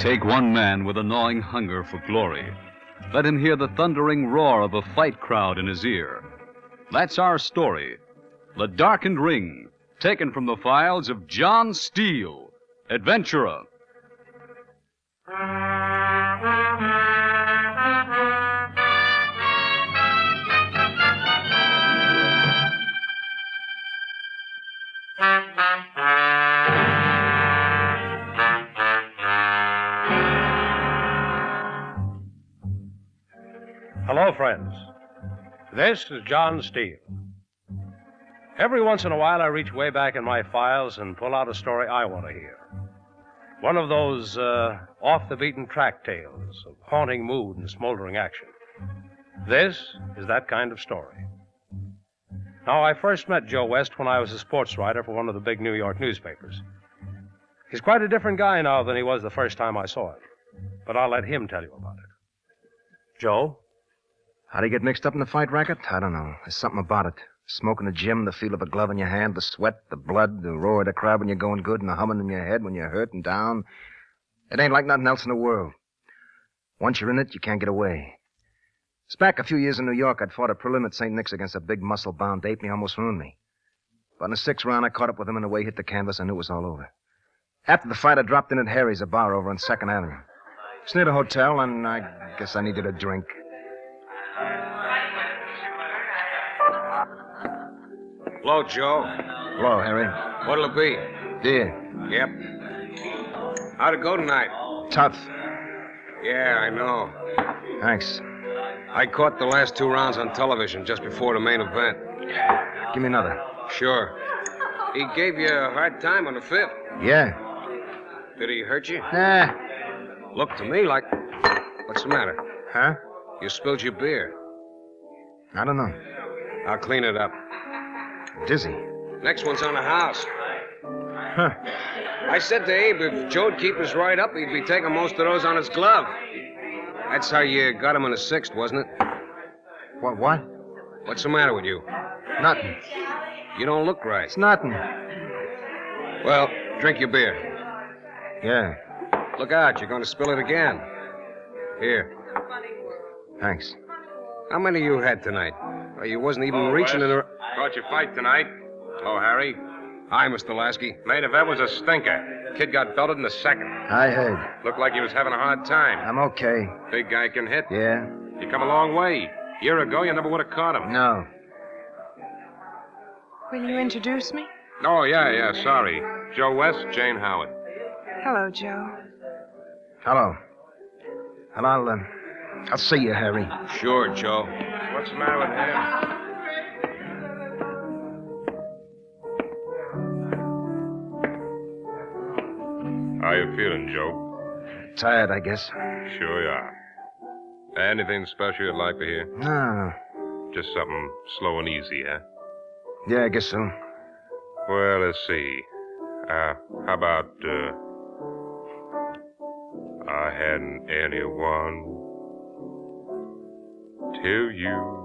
Take one man with a gnawing hunger for glory. Let him hear the thundering roar of a fight crowd in his ear. That's our story. The Darkened Ring, taken from the files of John Steele, adventurer. Hello, friends. This is John Steele. Every once in a while, I reach way back in my files and pull out a story I want to hear. One of those off-the-beaten-track tales of haunting mood and smoldering action. This is that kind of story. Now, I first met Joe West when I was a sports writer for one of the big New York newspapers. He's quite a different guy now than he was the first time I saw him. But I'll let him tell you about it. Joe? How'd he get mixed up in the fight racket? I don't know. There's something about it. Smoke in the gym, the feel of a glove in your hand, the sweat, the blood, the roar of the crowd when you're going good, and the humming in your head when you're hurt and down. It ain't like nothing else in the world. Once you're in it, you can't get away. It's back a few years in New York. I'd fought a prelim at St. Nick's against a big muscle-bound ape, and he almost ruined me. But in the sixth round, I caught up with him, and the way he hit the canvas, I knew it was all over. After the fight, I dropped in at Harry's, a bar over on 2nd Avenue. It's near the hotel, and I guess I needed a drink. Hello, Joe. Hello, Harry. What'll it be? Dear. Yep. How'd it go tonight? Tough. Yeah, I know. Thanks. I caught the last 2 rounds on television just before the main event. Give me another. Sure. He gave you a hard time on the 5th. Yeah. Did he hurt you? Nah. Looked to me like... What's the matter? Huh? You spilled your beer. I don't know. I'll clean it up. Dizzy. Next one's on the house. Huh. I said to Abe if Joe'd keep his right up, he'd be taking most of those on his glove. That's how you got him in the 6th, wasn't it? What? What's the matter with you? Nothing. You don't look right. It's nothing. Well, drink your beer. Yeah. Look out, you're going to spill it again. Here. Thanks. How many you had tonight? Well, you wasn't even reaching in the... Caught your fight tonight. Hello, Harry. Hi, Mr. Lasky. Main event was a stinker. Kid got belted in the 2nd. I heard. Looked like he was having a hard time. I'm okay. Big guy can hit. Yeah? You come a long way. A year ago, you never would have caught him. No. Will you introduce me? Oh, yeah, sorry. Joe West, Jane Howard. Hello, Joe. Hello. And I'll see you, Harry. Sure, Joe. What's the matter with him? How you feeling, Joe? Tired, I guess. Sure you are. Anything special you'd like to hear? No. Just something slow and easy, huh? Yeah, I guess so. Well, let's see. How about, I hadn't anyone till you.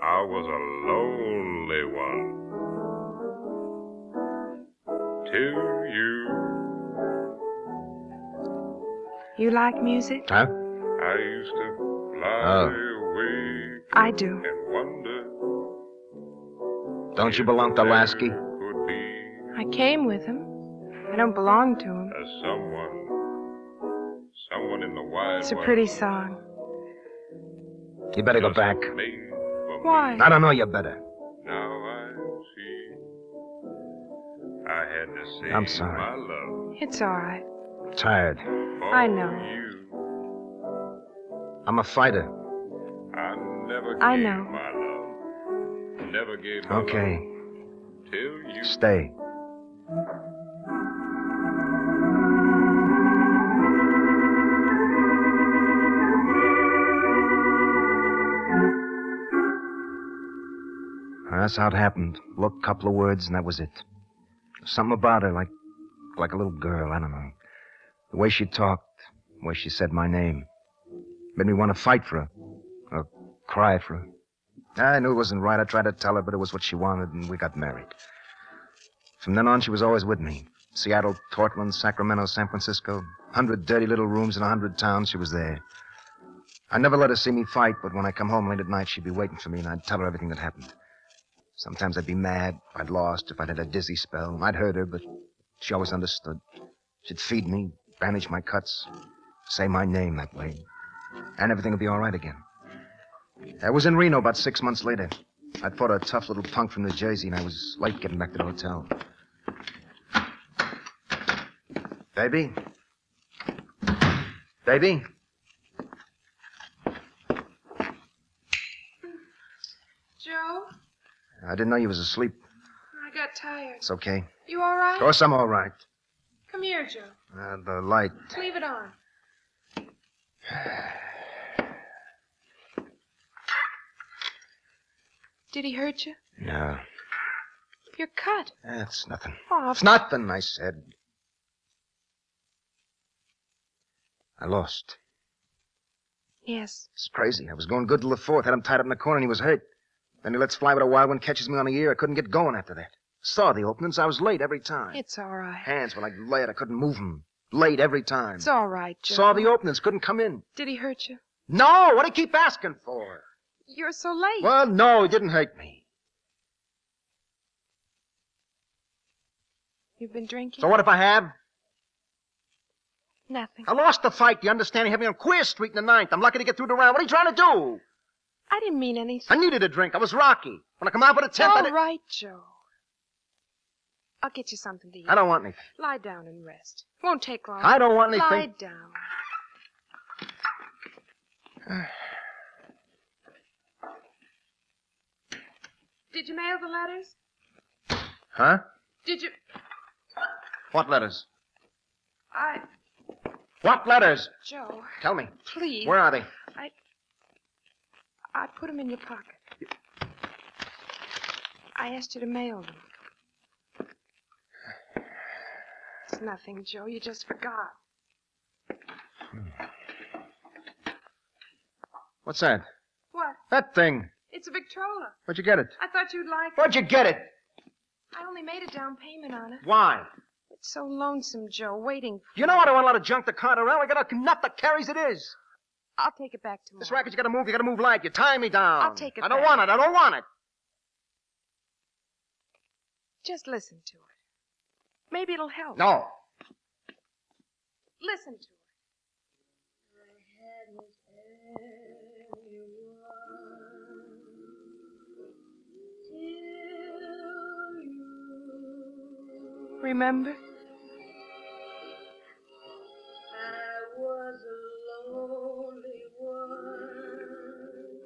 I was a lonely one till you. You like music? Huh? I used to fly away I do. and wonder. Don't you belong to Lasky? Could be I came with him. I don't belong to him. as someone in the wide It's a world pretty song. You better go just back. made for Why? I don't know, you better. Now I see. I had to say I'm sorry. my love It's all right. Tired. for I know. you. I'm a fighter. I never gave I know. my love. Never gave my Okay. love till you. Stay. That's how it happened. Look, couple of words, and that was it. Something about her, like a little girl, I don't know. The way she talked, the way she said my name. Made me want to fight for her. Or cry for her. I knew it wasn't right. I tried to tell her, but it was what she wanted, and we got married. From then on, she was always with me. Seattle, Portland, Sacramento, San Francisco. 100 dirty little rooms in 100 towns, she was there. I never let her see me fight, but when I come home late at night, she'd be waiting for me, and I'd tell her everything that happened. Sometimes I'd be mad if I'd lost, if I'd had a dizzy spell. And I'd hurt her, but she always understood. She'd feed me, bandage my cuts, say my name that way. And everything would be all right again. I was in Reno about 6 months later. I'd fought a tough little punk from New Jersey, and I was late getting back to the hotel. Baby? Baby? Joe? I didn't know you was asleep. I got tired. It's okay. You all right? Of course I'm all right. Come here, Joe. The light. Leave it on. Did he hurt you? No. You're cut. That's nothing. Oh, It's nothing, I said. I lost. yes. It's crazy. I was going good till the fourth. Had him tied up in the corner and he was hurt. Then he lets fly with a wild one, catches me on the ear. I couldn't get going after that. Saw the openings. I was late every time. It's all right. Hands were like lead. I couldn't move them. Late every time. It's all right, Joe. Saw the openings. Couldn't come in. Did he hurt you? No! What do you keep asking for? You're so late. Well, no, he didn't hurt me. You've been drinking? So what if I have? Nothing. I lost the fight. Do you understand? He had me on Queer Street in the ninth. I'm lucky to get through the round. What are you trying to do? I didn't mean anything. I needed a drink. I was rocky. When I come out with a It's tenth, all right, Joe. I'll get you something to eat. I don't want anything. Lie down and rest. Won't take long. I don't want anything. Lie down. Did you mail the letters? Huh? Did you... What letters? I... What letters? Joe, Tell me. please. Where are they? I put them in your pocket. I asked you to mail them. It's nothing, Joe. You just forgot. What's that? What? That thing. It's a Victrola. Where'd you get it? I thought you'd like it. Where'd you get it? I only made a down payment on it. Why? It's so lonesome, Joe, waiting. You know I don't want a lot of junk to cart around. I got a nut that carries it is. I'll take it back tomorrow. This racket, you gotta move light. You're tying me down. I'll take it I don't back. want it. I don't want it. Just listen to it. Maybe it'll help. No. Listen to it. Remember?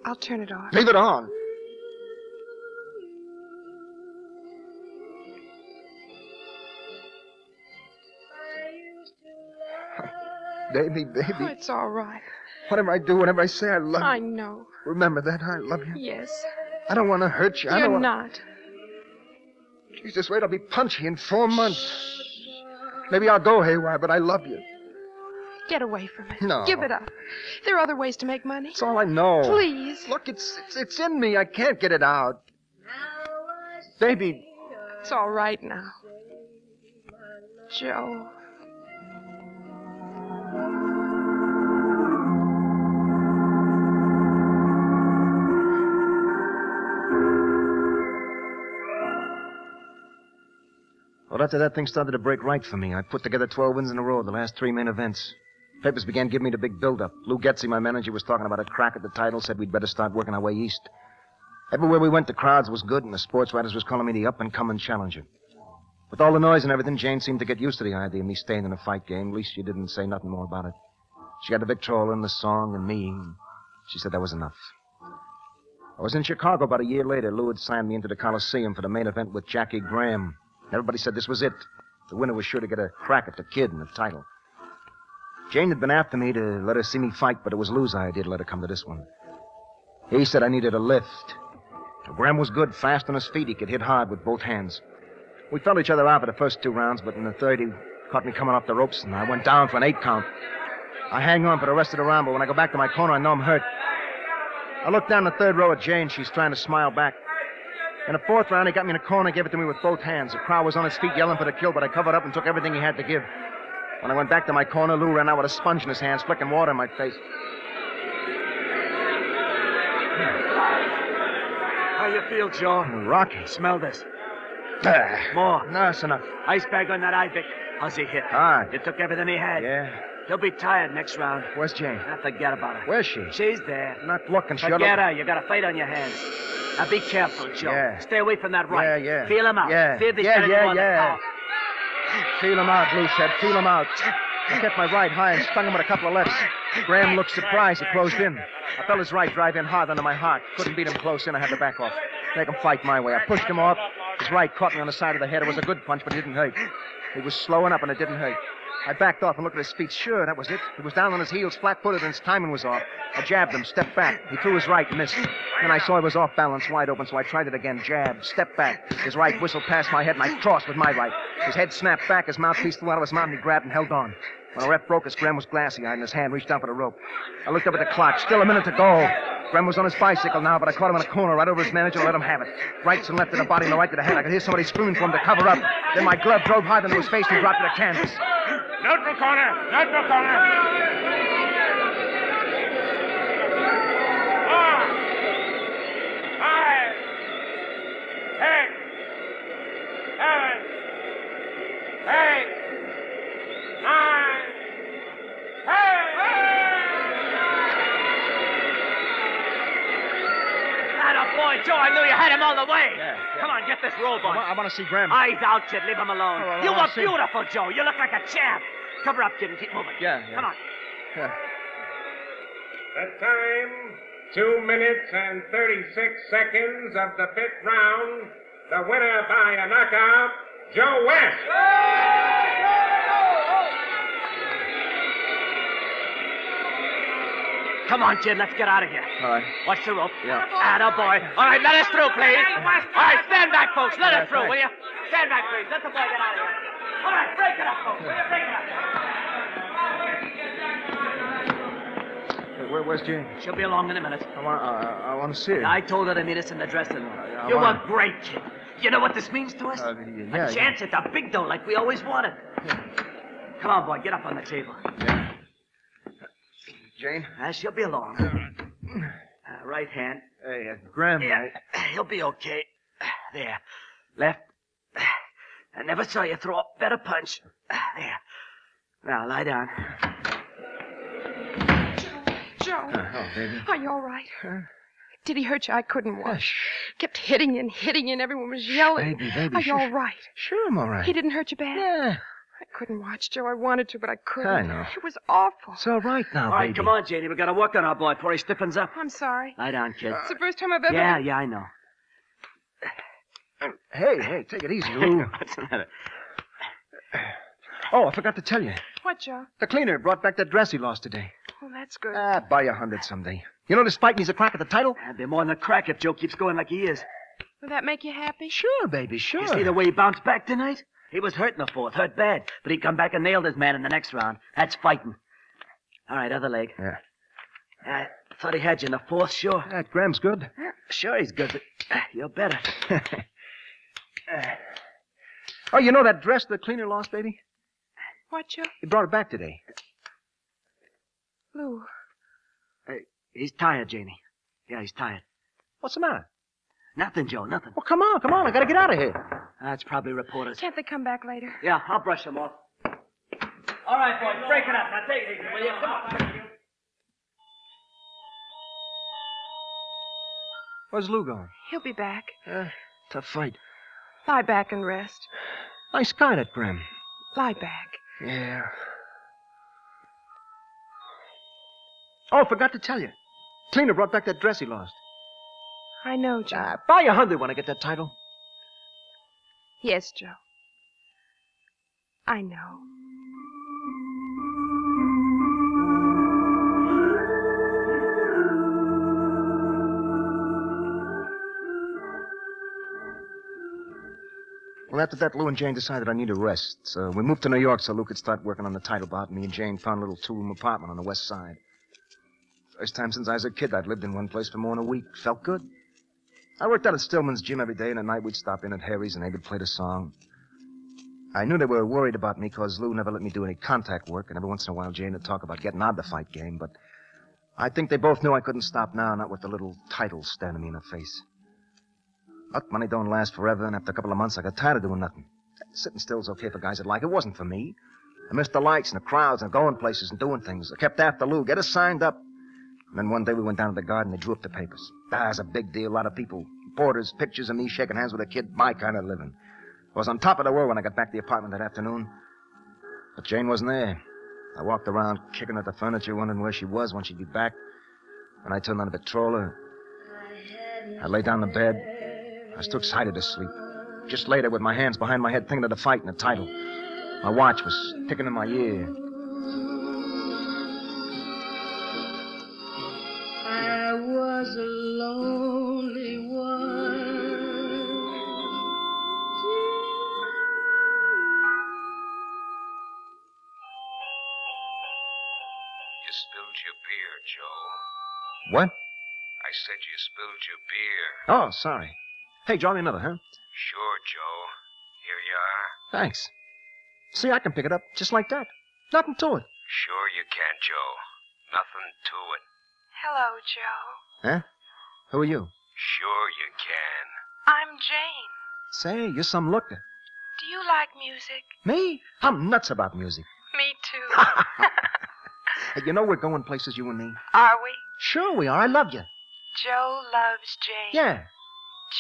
I'll turn it off. Leave it on. Baby, Oh, baby. it's all right. Whatever I do, whatever I say, I love I you. know. Remember that. I love you. Yes. I don't want to hurt you. I You're don't not. Jesus, wait, I'll be punchy in 4 months. Maybe I'll go haywire, but I love you. Get away from it. No. Give it up. There are other ways to make money. That's all I know. Please. Look, it's in me. I can't get it out. Baby. It's all right now. Joe. Well, after that thing started to break right for me, I put together 12 wins in a row, the last 3 main events. Papers began giving me the big build-up. Lou Getzey, my manager, was talking about a crack at the title, said we'd better start working our way east. Everywhere we went, the crowds was good, and the sports writers was calling me the up-and-coming challenger. With all the noise and everything, Jane seemed to get used to the idea of me staying in a fight game. At least she didn't say nothing more about it. She had the Victrola and the song and me. She said that was enough. I was in Chicago about a year later. Lou had signed me into the Coliseum for the main event with Jackie Graham. Everybody said this was it. The winner was sure to get a crack at the kid and the title. Jane had been after me to let her see me fight, but it was Lou's idea to let her come to this one. He said I needed a lift. Graham was good, fast on his feet. He could hit hard with both hands. We felt each other out for the first 2 rounds, but in the third, he caught me coming off the ropes, and I went down for an 8 count. I hang on for the rest of the round, but when I go back to my corner, I know I'm hurt. I look down the third row at Jane. She's trying to smile back. In the fourth round, he got me in a corner and gave it to me with both hands. The crowd was on its feet yelling for the kill, but I covered up and took everything he had to give. When I went back to my corner, Lou ran out with a sponge in his hands, flicking water in my face. How you feel, Joe? Rocky. Smell this. More. No, that's enough. Ice bag on that Ivic. How's he hit? Hard. You took everything he had. Yeah. He'll be tired next round. Where's Jane? Now forget about her. Where's she? She's there. Not looking. Forget her. You got a fight on your hands. Now be careful, Joe. Yeah. Stay away from that right. Yeah. Feel him out. Yeah. See if he's got any more power. Feel him out, Lou said. Feel him out. I kept my right high and stung him with a couple of lefts. Graham looked surprised. He closed in. I felt his right drive in hard under my heart. Couldn't beat him close in. I had to back off. Make him fight my way. I pushed him off. His right caught me on the side of the head. It was a good punch, but it didn't hurt. He was slowing up, and it didn't hurt. I backed off and looked at his feet. Sure, that was it. He was down on his heels, flat-footed, and his timing was off. I jabbed him, stepped back. He threw his right and missed. Then I saw he was off balance, wide open, so I tried it again. Jab, step back. His right whistled past my head, and I crossed with my right. His head snapped back, his mouthpiece flew out of his mouth, and he grabbed and held on. When the ref broke us, Graham was glassy-eyed, and his hand reached down for the rope. I looked up at the clock. Still a minute to go. Graham was on his bicycle now, but I caught him in a corner right over his manager and let him have it. Rights and left to the body and the right to the head. I could hear somebody screaming for him to cover up. Then my glove drove hard into his face and dropped to the canvas. Neutral corner! Neutral corner! Joe, I knew you had him all the way. Yeah. Come on, get this robe on. I want to see Graham. Eyes out, kid. Leave him alone. Oh, you look beautiful, Joe. You look like a champ. Cover up, kid, and keep moving. Yeah. Come on. Yeah. The time, 2 minutes and 36 seconds of the 5th round. The winner by a knockout, Joe West. Come on, kid, let's get out of here. All right. Watch the rope. Yeah. Attaboy. All right, let us through, please. All right, stand back, folks. Let us through, will you? Stand back, please. Let the boy get out of here. All right, break it up, folks. Will you break it up? Where's Jane? She'll be along in a minute. I want to see her. I told her to meet us in the dressing room. You were great, kid. You know what this means to us? Yeah. A chance at the big dough like we always wanted. Come on, boy, get up on the table. Yeah. Jane? She'll be along. Right hand. Hey, Graham. Yeah, he'll be okay. There. Left. I never saw you throw a better punch. There. Now, lie down. Joe. Oh, baby. Are you all right? Did he hurt you? I couldn't watch. Kept hitting you and everyone was yelling. Baby. Are you all right? Sure, I'm all right. He didn't hurt you bad? Yeah. I couldn't watch, Joe. I wanted to, but I couldn't. I know. It was awful. It's all right now, All right, baby. come on, Janie. We got to work on our boy before he stiffens up. I'm sorry. Lie down, kid. It's the first time I've ever... Yeah, I know. Hey, take it easy, Lou. What's the matter? Oh, I forgot to tell you. What, Joe? The cleaner brought back that dress he lost today. Oh, that's good. Buy 100 someday. You know this fight needs a crack at the title? That'd be more than a crack if Joe keeps going like he is. Will that make you happy? Sure, baby, sure. You see the way he bounced back tonight? He was hurt in the fourth, hurt bad. But he come back and nailed his man in the next round. That's fighting. All right, other leg. Yeah. I thought he had you in the fourth, sure. Graham's good. Sure he's good, but you're better. Oh, you know that dress the cleaner lost, baby? What, Joe? He brought it back today. Lou. He's tired, Janie. Yeah, he's tired. What's the matter? Nothing, Joe, nothing. Well, come on. I gotta get out of here. That's probably reporters. Can't they come back later? Yeah, I'll brush them off. All right, boys, break it up. Now take it easy, will you? Come on. Where's Lou going? He'll be back. Tough fight. Lie back and rest. Nice guy, that Graham. Lie back. Yeah. Oh, forgot to tell you. Cleaner brought back that dress he lost. I know, Joe. Buy 100 when I get that title. Yes, Joe. I know. Well, after that, Lou and Jane decided I need a rest. So we moved to New York so Lou could start working on the title bout. Me and Jane found a little two-room apartment on the west side. First time since I was a kid I'd lived in one place for more than a week. Felt good. I worked out at Stillman's gym every day, and at night we'd stop in at Harry's and Abe'd play the song. I knew they were worried about me because Lou never let me do any contact work, and every once in a while Jane would talk about getting out of the fight game, but I think they both knew I couldn't stop now, not with the little title staring me in the face. But money don't last forever, and after a couple of months I got tired of doing nothing. Sitting still's okay for guys that like. It wasn't for me. I missed the lights and the crowds and going places and doing things. I kept after Lou, get us signed up. And then one day we went down to the garden and they drew up the papers. That was a big deal. A lot of people, reporters, pictures of me shaking hands with a kid, my kind of living. I was on top of the world when I got back to the apartment that afternoon. But Jane wasn't there. I walked around kicking at the furniture, wondering where she was, when she'd be back. When I turned on the patroller, I lay down in bed. I was too excited to sleep. Just lay there with my hands behind my head thinking of the fight and the title. My watch was ticking in my ear. I was a lonely one. You spilled your beer, Joe. What? I said you spilled your beer. Oh, sorry. Hey, draw me another, huh? Sure, Joe. Here you are. Thanks. See, I can pick it up just like that. Nothing to it. Sure you can, Joe. Nothing to it. Hello, Joe. Huh? Who are you? Sure you can. I'm Jane. Say, you're some looker. Do you like music? Me? I'm nuts about music. Me too. Hey, you know we're going places, you and me? Are we? Sure we are. I love you. Joe loves Jane. Yeah.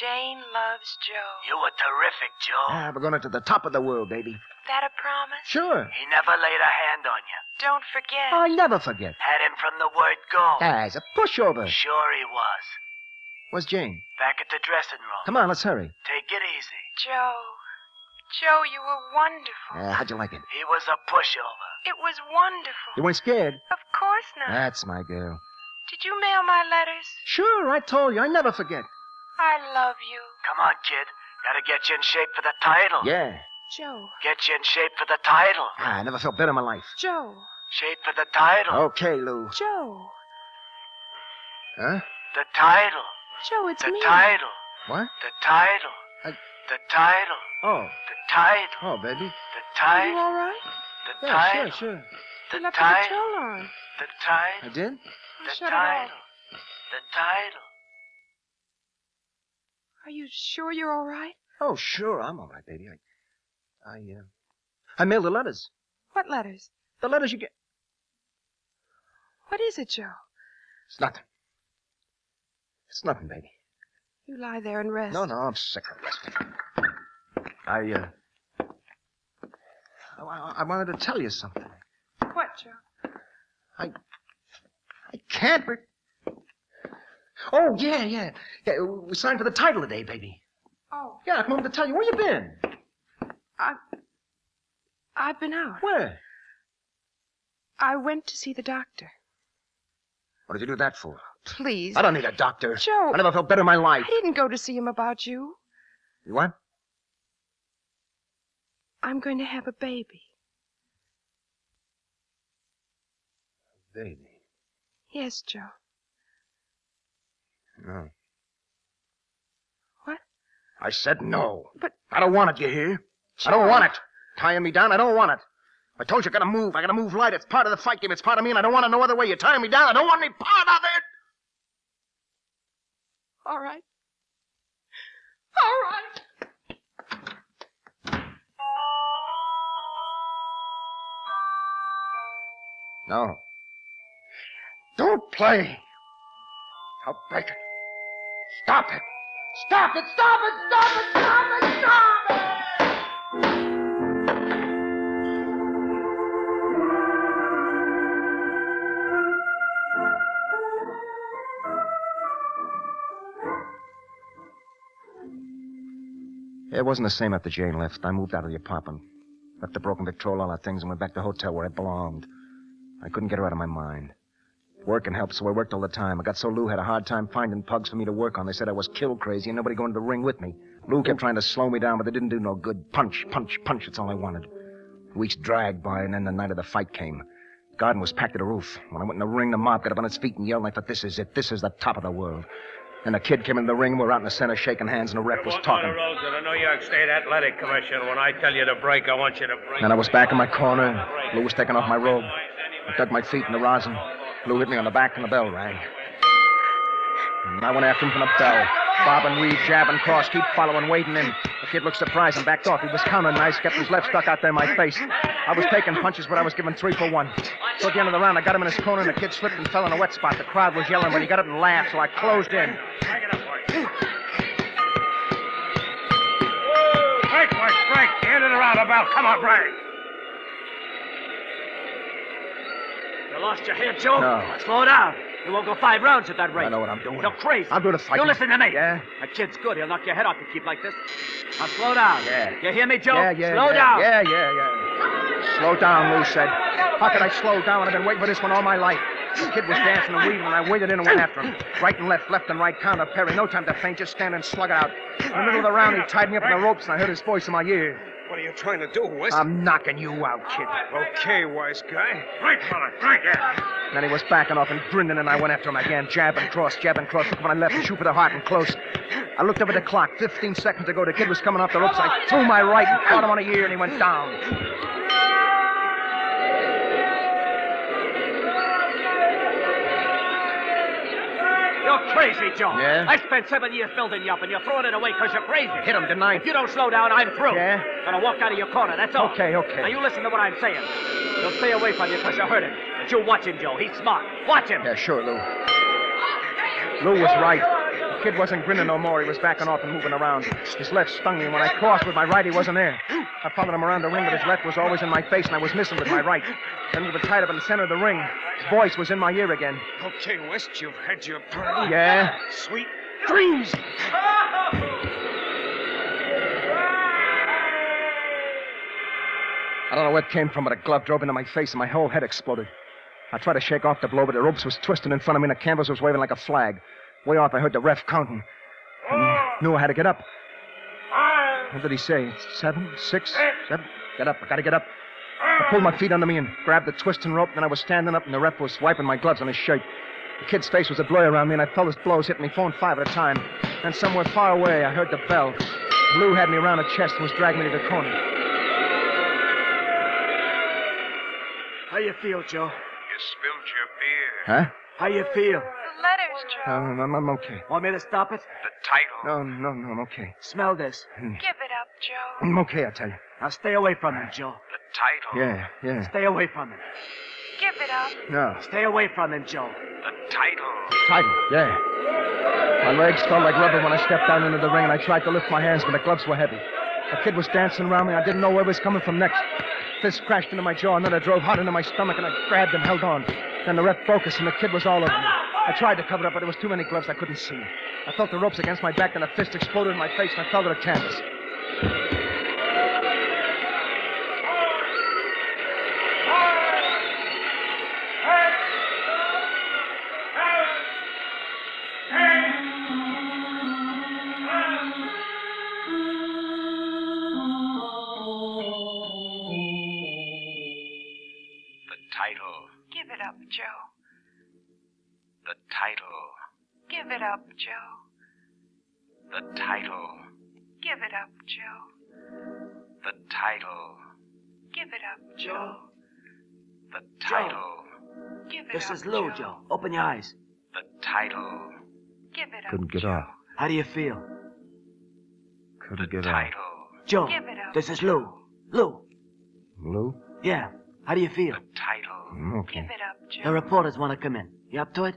Jane loves Joe. You were terrific, Joe. Ah, we're going to the top of the world, baby. That a promise? Sure. He never laid a hand on you. Don't forget. I never forget. Had him from the word go. Ah, he's a pushover. Sure he was. Where's Jane? Back at the dressing room. Come on, let's hurry. Take it easy. Joe. Joe, you were wonderful. How'd you like it? He was a pushover. It was wonderful. You weren't scared? Of course not. That's my girl. Did you mail my letters? Sure, I told you. I never forget. I love you. Come on, kid. Gotta get you in shape for the title. Yeah. Joe. Get you in shape for the title. Ah, I never felt better in my life. Joe. Shape for the title. Okay, Lou. Joe. Huh? The title. Joe, it's The me. title. What? The title. The title. Oh. The title. Oh, baby. The Are you title. all right? The Yeah, title. sure. The You left the title. patrol on. The I title. did? The Shut it title. off. The title. Are you sure you're all right? Oh, sure. I'm all right, baby. I mailed the letters. What letters? The letters you get. What is it, Joe? It's nothing. It's nothing, baby. You lie there and rest. No, I'm sick of resting. I wanted to tell you something. What, Joe? I can't. Oh, yeah. Yeah, we signed for the title today, baby. Oh, Yeah, I come home to tell you. Where you been? I've been out. Where? I went to see the doctor. What did you do that for? Please. I don't need a doctor. Joe. I never felt better in my life. I didn't go to see him about you. You what? I'm going to have a baby. Baby. Yes, Joe. No. What? I said no. But... I don't want it, you hear? I don't want it. Tying me down, I don't want it. I told you I gotta move. I gotta move light. It's part of the fight game. It's part of me, and I don't want it no other way. You're tying me down. I don't want any part of it. All right. All right. No. Don't play. I'll break it. Stop it. Stop it. Stop it. Stop it. Stop it. Stop it. It wasn't the same after Jane left. I moved out of the apartment. Left the broken Victrola, all our things, and went back to the hotel where I belonged. I couldn't get her out of my mind. Working helped, so I worked all the time. I got so Lou had a hard time finding pugs for me to work on. They said I was kill crazy and nobody going to the ring with me. Lou kept trying to slow me down, but it didn't do no good. Punch, punch, punch. That's all I wanted. Weeks dragged by, and then the night of the fight came. The garden was packed to the roof. When I went in the ring, the mob got up on its feet and yelled, and I thought, this is it. This is the top of the world. And the kid came in the ring. We were out in the center shaking hands, and the ref was talking. Rose of the New York State Athletic Commission. When I tell you to break, I want you to break. And I was back in my corner. Lou was taking off my robe. I dug my feet in the rosin. Lou hit me on the back, and the bell rang. And I went after him from the bell. Bob and weave, jab and cross, keep following, wading in. The kid looked surprised and backed off. He was countering nice, kept his left stuck out there in my face. I was taking punches, but I was giving 3 for 1. So at the end of the round, I got him in his corner, and the kid slipped and fell in a wet spot. The crowd was yelling, but he got up and laughed, so I closed in. Break, boys, break. The end of the roundabout. Come on, break. You lost your head, Joe? No. Slow down. You won't go 5 rounds at that rate. I know what I'm doing. You're crazy. I'll do the fighting. You listen to me. Yeah? That kid's good. He'll knock your head off if you keep like this. Now slow down. Yeah. You hear me, Joe? Yeah. Slow down. Yeah. Slow down, Lou said. How could I slow down? I've been waiting for this one all my life. The kid was dancing and weaving, and I waded in and went after him. Right and left and right, counter, parry. No time to feint, just stand and slug it out. In the middle of the round, he tied me up in the ropes, and I heard his voice in my ear. What are you trying to do, West? I'm knocking you out, kid. Okay, wise guy. Break, fella. Break, yeah. Then he was backing off and grinning, and I went after him again. Jab and cross. Look when I left and shoot for the heart and close. I looked up at the clock. 15 seconds ago, the kid was coming off the ropes. I threw my right and caught him on the ear, and he went down. You're crazy, Joe. Yeah? I spent 7 years building you up, and you're throwing it away because you're crazy. Hit him, didn't I? If you don't slow down, I'm through. Yeah? Gonna walk out of your corner, that's all. Okay. Now you listen to what I'm saying. He'll stay away from you because you hurt him. But you watch him, Joe. He's smart. Watch him. Yeah, sure, Lou. Lou was right. The kid wasn't grinning no more. He was backing off and moving around. His left stung me, and when I crossed with my right, he wasn't there. I followed him around the ring, but his left was always in my face, and I was missing with my right. Then we were tied up in the center of the ring. His voice was in my ear again. Okay, West, you've had your party. Yeah? Sweet dreams. I don't know where it came from, but a glove drove into my face, and my whole head exploded. I tried to shake off the blow, but the ropes was twisting in front of me, and the canvas was waving like a flag. Way off, I heard the ref counting. I knew I had to get up. What did he say? 7, 6, 7? Get up. I gotta get up. I pulled my feet under me and grabbed the twisting rope. Then I was standing up, and the ref was wiping my gloves on his shirt. The kid's face was a blur around me, and I felt his blows hitting me 4 and 5 at a time. Then somewhere far away, I heard the bell. Lou had me around the chest and was dragging me to the corner. How you feel, Joe? You spilled your beer. Huh? How you feel? The letters, Joe. I'm okay. Want me to stop it? The title. No, I'm okay. Smell this. Give it up, Joe. I'm okay, I tell you. Now stay away from him, Joe. The title. Yeah. Stay away from him. Give it up. No. Stay away from him, Joe. The title. Title, yeah. My legs felt like rubber when I stepped down into the ring, and I tried to lift my hands, but the gloves were heavy. The kid was dancing around me. I didn't know where it was coming from next. Fist crashed into my jaw, and then it drove hard into my stomach, and I grabbed and held on. Then the ref focused, and the kid was all over me. I tried to cover it up, but there was too many gloves I couldn't see. I felt the ropes against my back, then a fist exploded in my face, and I fell to the canvas. Give it up, Joe. The title. Give it up, Joe. The title. Give it up, Joe. The title. Give it up, Joe. The title. Give it This up, is Lou, Joe. Joe. Open your eyes. The title. Give it up, Couldn't get Joe. off. How do you feel? Couldn't The get off. title. Joe, Give it up. this is Lou. Lou. Lou? Yeah. How do you feel? The title. I'm okay. Give it up, Joe. The reporters want to come in. You up to it?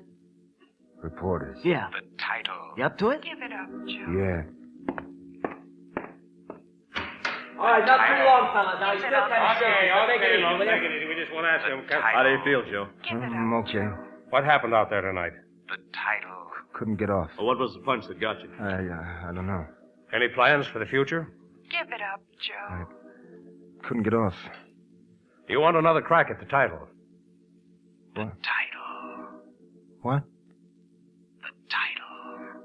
Reporters. Yeah. The title. You up to it? Give it up, Joe. Yeah. All right, not too long, fellas. Now, you Give it still up. kind of Okay, Take it easy, will take you? it easy. We just want to ask him. How do you feel, Joe? Give it I'm up. okay. What happened out there tonight? The title. Couldn't get off. Well, what was the punch that got you? I don't know. Any plans for the future? Give it up, Joe. Couldn't get off. You want another crack at the title? The title. What? The title.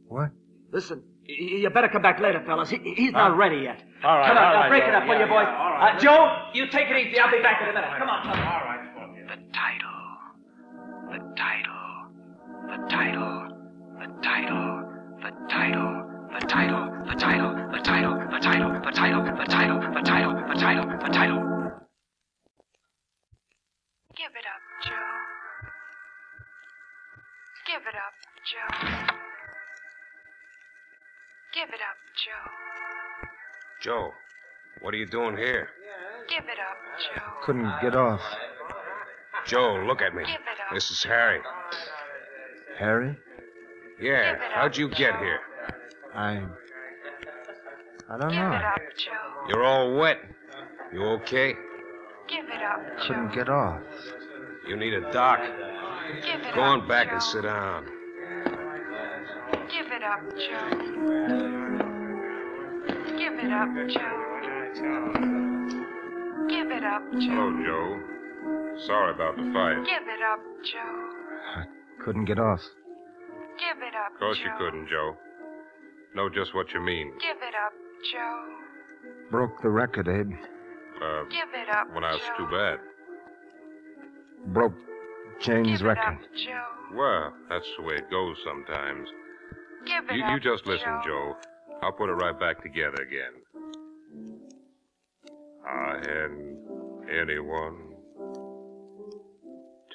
What? Listen, you better come back later, fellas. He's not ready yet. All right, Come on, all now, right, break Joe. it up, will Yeah, you, boys? yeah, all right. Joe, you take it easy. I'll be back in a minute. Come on, fellas. All right, Scorpion. The title. The title. The title. The title. Give it up, Joe. Give it up, Joe. Give it up, Joe. Joe, what are you doing here? Give it up, Joe. Couldn't get off. Joe, look at me. Give it up. This is Harry. Harry? Yeah, Give it how'd up, you get Joe. here? I don't Give know. it up, Joe. You're all wet. You okay? Give it up, Joe. Couldn't get off. You need a doc. Give it Go up, on back Joe. and sit down. Give it up, Joe. Give it up, Joe. Give it up, Joe. Hello, Joe. Sorry about the fight. Give it up, Joe. I couldn't get off. Give it up, Of course Joe. you couldn't, Joe. Know just what you mean. Give it up, Joe. Broke the record, Abe. Give it up, Well, that's Joe. too bad. Broke Jane's Give it up, record. Joe. Well, that's the way it goes sometimes. Give it You up, just listen, Joe. Joe. I'll put it right back together again. I hadn't anyone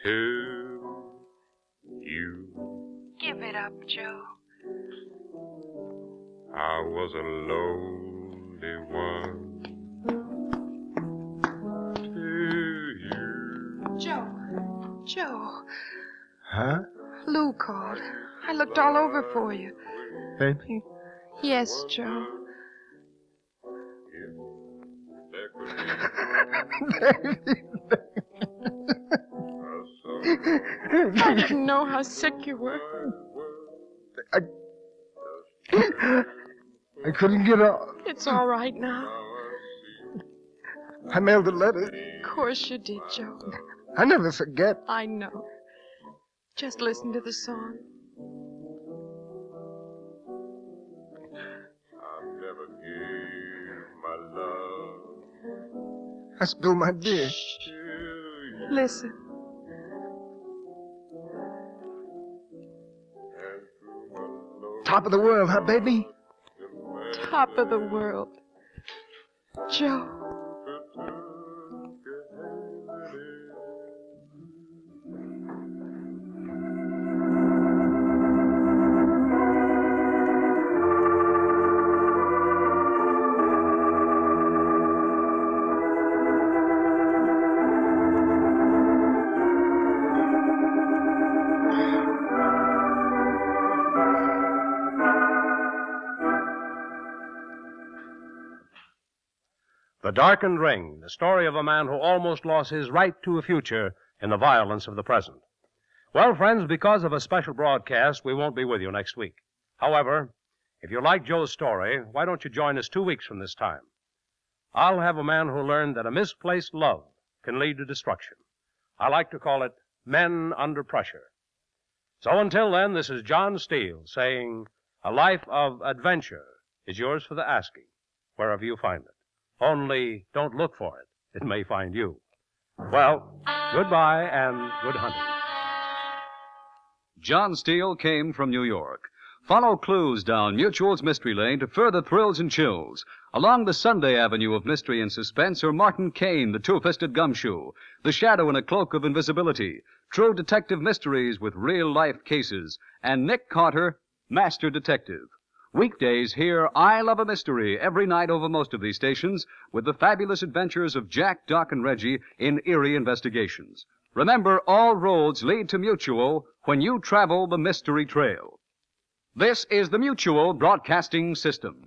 to you. Give it up, Joe. I was a lonely one to you. Joe. Joe. Huh? Lou called. I looked all over for you. Baby? Yes, Joe. There could I didn't know how sick you were. I couldn't get off. It's all right now. I mailed a letter. Of course you did, Joe. I never forget. I know. Just listen to the song. I never gave my love I spilled my beer. to you. Listen. Top of the world, huh, baby? Top of the world. Joe. The Darkened Ring, the story of a man who almost lost his right to a future in the violence of the present. Well, friends, because of a special broadcast, we won't be with you next week. However, if you like Joe's story, why don't you join us 2 weeks from this time? I'll have a man who learned that a misplaced love can lead to destruction. I like to call it Men Under Pressure. So until then, this is John Steele saying, a life of adventure is yours for the asking, wherever you find it. Only don't look for it. It may find you. Well, goodbye and good hunting. John Steele came from New York. Follow clues down Mutual's Mystery Lane to further thrills and chills. Along the Sunday Avenue of mystery and suspense are Martin Kane, the two-fisted gumshoe, the shadow in a cloak of invisibility, true detective mysteries with real-life cases, and Nick Carter, master detective. Weekdays, hear I Love a Mystery every night over most of these stations with the fabulous adventures of Jack, Doc, and Reggie in eerie investigations. Remember, all roads lead to Mutual when you travel the mystery trail. This is the Mutual Broadcasting System.